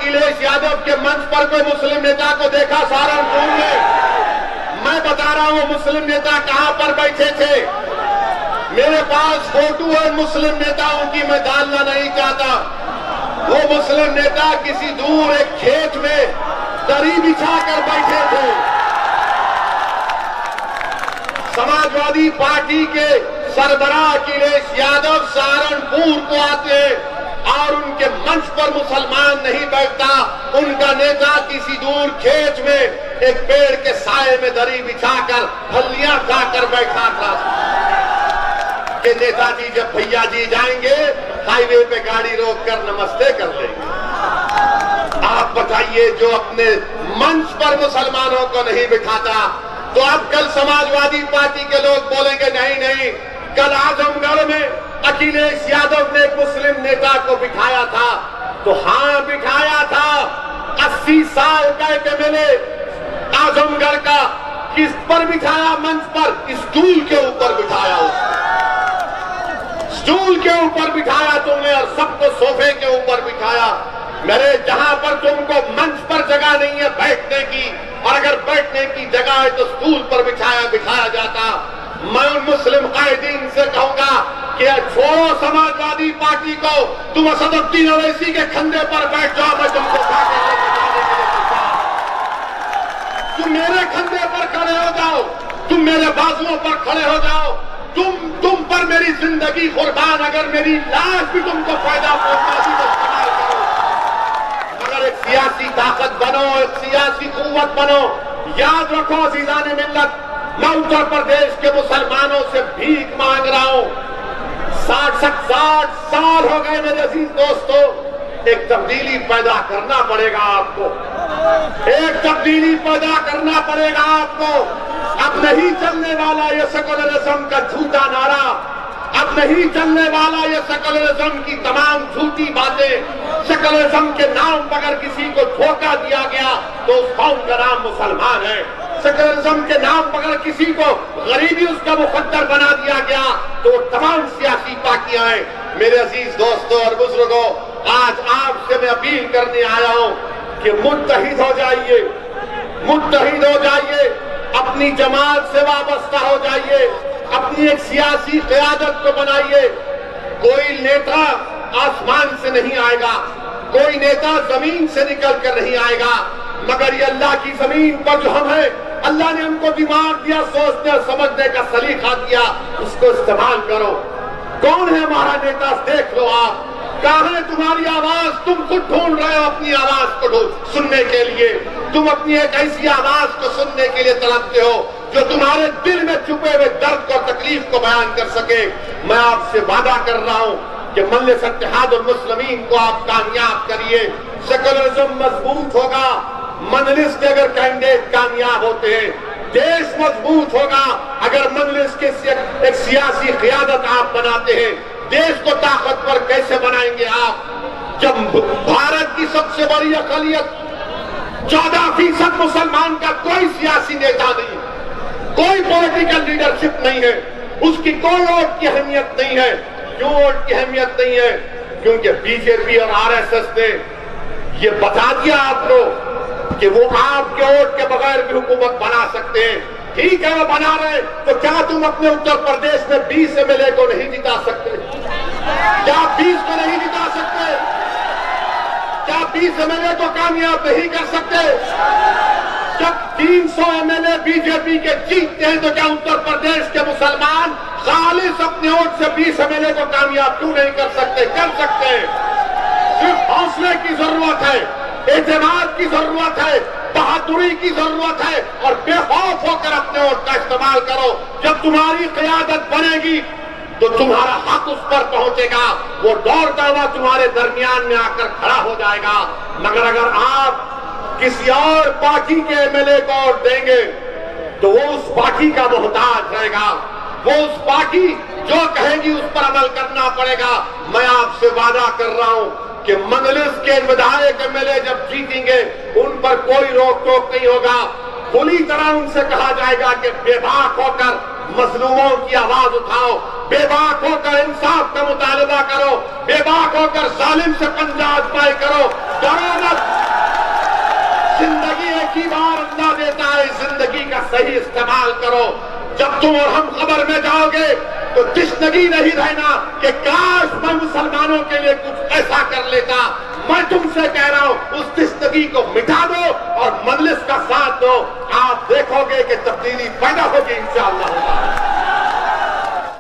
अखिलेश यादव के मंच पर कोई मुस्लिम नेता को देखा सहारनपुर में? मैं बता रहा हूं मुस्लिम नेता कहां पर बैठे थे। मेरे पास फोटो है मुस्लिम नेताओं की, मैं डालना नहीं चाहता। वो मुस्लिम नेता किसी दूर एक खेत में दरी बिछाकर बैठे थे। समाजवादी पार्टी के सरबराह अखिलेश यादव सहारनपुर को आते और उनके मंच पर मुसलमान नहीं बैठता। उनका नेता किसी दूर खेत में एक पेड़ के साए में दरी बिछाकर फलियां खाकर बैठा था कि नेताजी जब भैया जी जाएंगे हाईवे पे गाड़ी रोककर नमस्ते कर लेंगे। आप बताइए, जो अपने मंच पर मुसलमानों को नहीं बिठाता, तो अब कल समाजवादी पार्टी के लोग बोलेंगे नहीं नहीं, कल आजमगढ़ में अखिलेश यादव ने एक मुस्लिम नेता को बिठाया था। तो हाँ बिठाया था, 80 साल का एक एमएलए आजमगढ़ का, किस पर बिठाया? मंच पर, स्टूल के ऊपर बिठाया। स्टूल के ऊपर बिठाया तुमने और सबको सोफे के ऊपर बिठाया। मेरे जहां पर तुमको मंच पर जगह नहीं है बैठने की, और अगर बैठने की जगह है तो स्टूल पर बिठाया जाता। मैं उन मुस्लिम कायदीन से कहूंगा कि छोड़ो समाजवादी पार्टी को, तुम असदुद्दीन ओवैसी के खंधे पर बैठ जाओ, मैं तुमको तुम मेरे खंधे पर खड़े हो जाओ, तुम मेरे बाजुओं पर खड़े हो जाओ, तुम पर मेरी जिंदगी कुर्बान, अगर मेरी लाश भी तुमको फायदा पहुंचाती तो इस्तेमाल करो। अगर एक सियासी ताकत बनो, एक सियासी कुव्वत बनो। याद रखो अज़ीज़ान मिल्लत, मैं उत्तर प्रदेश के मुसलमानों से भीख मांग रहा हूं। 60 साल हो गए मेरे अजीज दोस्तों। एक तब्दीली पैदा करना पड़ेगा आपको, एक तब्दीली पैदा करना पड़ेगा आपको। अब नहीं चलने वाला ये सेकुलरिज्म का झूठा नारा, अब नहीं चलने वाला ये सेकुलरिज्म की तमाम झूठी बातें। सेकुलरिज्म के नाम पर अगर किसी को धोखा दिया गया तो उस कौम का नाम मुसलमान है। सेकुलरिज्म के नाम पर अगर किसी को गरीबी उसका मुकद्दर बना दिया गया तो तमाम सियासी पार्टियां हैं। मेरे अजीज दोस्तों और बुजुर्गों, आज आपसे मैं अपील करने आया हूं कि मुत्तहिद हो जाइए, मुत्तहिद हो जाइए, अपनी जमात से वाबस्ता हो जाइए, अपनी एक सियासी क़यादत को बनाइए। कोई नेता आसमान से नहीं आएगा, कोई नेता जमीन से निकल कर नहीं आएगा, मगर ये अल्लाह की जमीन पर जो हम हैं, अल्लाह ने हमको दिमाग दिया, सोचने और समझने का सलीका दिया, उसको इस्तेमाल करो। कौन है हमारा नेता? देख लो आप, कहाँ है तुम्हारी आवाज? तुम खुद ढूंढ रहे हो अपनी आवाज को सुनने के लिए। तुम अपनी एक ऐसी आवाज को सुनने के लिए तड़पते हो जो तुम्हारे दिल में छुपे हुए दर्द और तकलीफ को बयान कर सके। मैं आपसे वादा कर रहा हूँ कि मजलिस इत्तेहादुल मुस्लिमीन को आप कामयाब करिए। सेकुलरिज्म मजबूत होगा, मजलिस के अगर कैंडिडेट कामयाब होते हैं, देश मजबूत होगा। अगर मजलिस के एक सियासी क़यादत आप बनाते हैं, देश को ताकतवर कैसे बनाएंगे आप? जब भारत की सबसे बड़ी अक़लियत 14% मुसलमान का कोई सियासी नेता नहीं, कोई पॉलिटिकल लीडरशिप नहीं है, उसकी कोई वोट की अहमियत नहीं है। क्यों वोट की अहमियत नहीं है? क्योंकि बीजेपी और आरएसएस ने ये बता दिया आपको कि वो आपके वोट के बगैर भी हुकूमत बना सकते हैं। ठीक है, वो बना रहे, तो क्या तुम अपने उत्तर प्रदेश में 20 एमएलए को नहीं जिता सकते? क्या 20 को नहीं जिता सकते? क्या 20 एमएलए को कामयाब नहीं कर सकते? जब 300 एमएलए बीजेपी के जीतते हैं तो क्या उत्तर प्रदेश के मुसलमान खालिस अपने वोट से 20 एमएलए को कामयाब क्यों नहीं कर सकते? कर सकते हैं। सिर्फ हौसले की जरूरत है, एतमाद की जरूरत है, बहादुरी की जरूरत है, और बेखौफ होकर अपने वोट का इस्तेमाल करो। जब तुम्हारी क़यादत बनेगी तो तुम्हारा हक उस पर पहुंचेगा, वो दौड़ता हुआ तुम्हारे दरमियान में आकर खड़ा हो जाएगा। मगर अगर आप किसी और पार्टी के एमएलए को वोट देंगे तो वो उस पार्टी का मोहताज रहेगा, वो उस पार्टी जो कहेगी उस पर अमल करना पड़ेगा। मैं आपसे वादा कर रहा हूं कि मजलिस के विधायक एमएलए जब जीतेंगे उन पर कोई रोक टोक नहीं होगा। खुली तरह उनसे कहा जाएगा कि बेबाक होकर मजलूमों की आवाज उठाओ, बेबाक होकर इंसाफ का मुतालबा करो, बेबाक होकर जालिम से पंजा आजमाई करो, डरो मत। सही इस्तेमाल करो। जब तुम और हम कब्र में जाओगे तो तिश्नगी नहीं रहना कि काश मैं मुसलमानों के लिए कुछ ऐसा कर लेता। मैं तुमसे कह रहा हूं उस तिश्नगी को मिटा दो और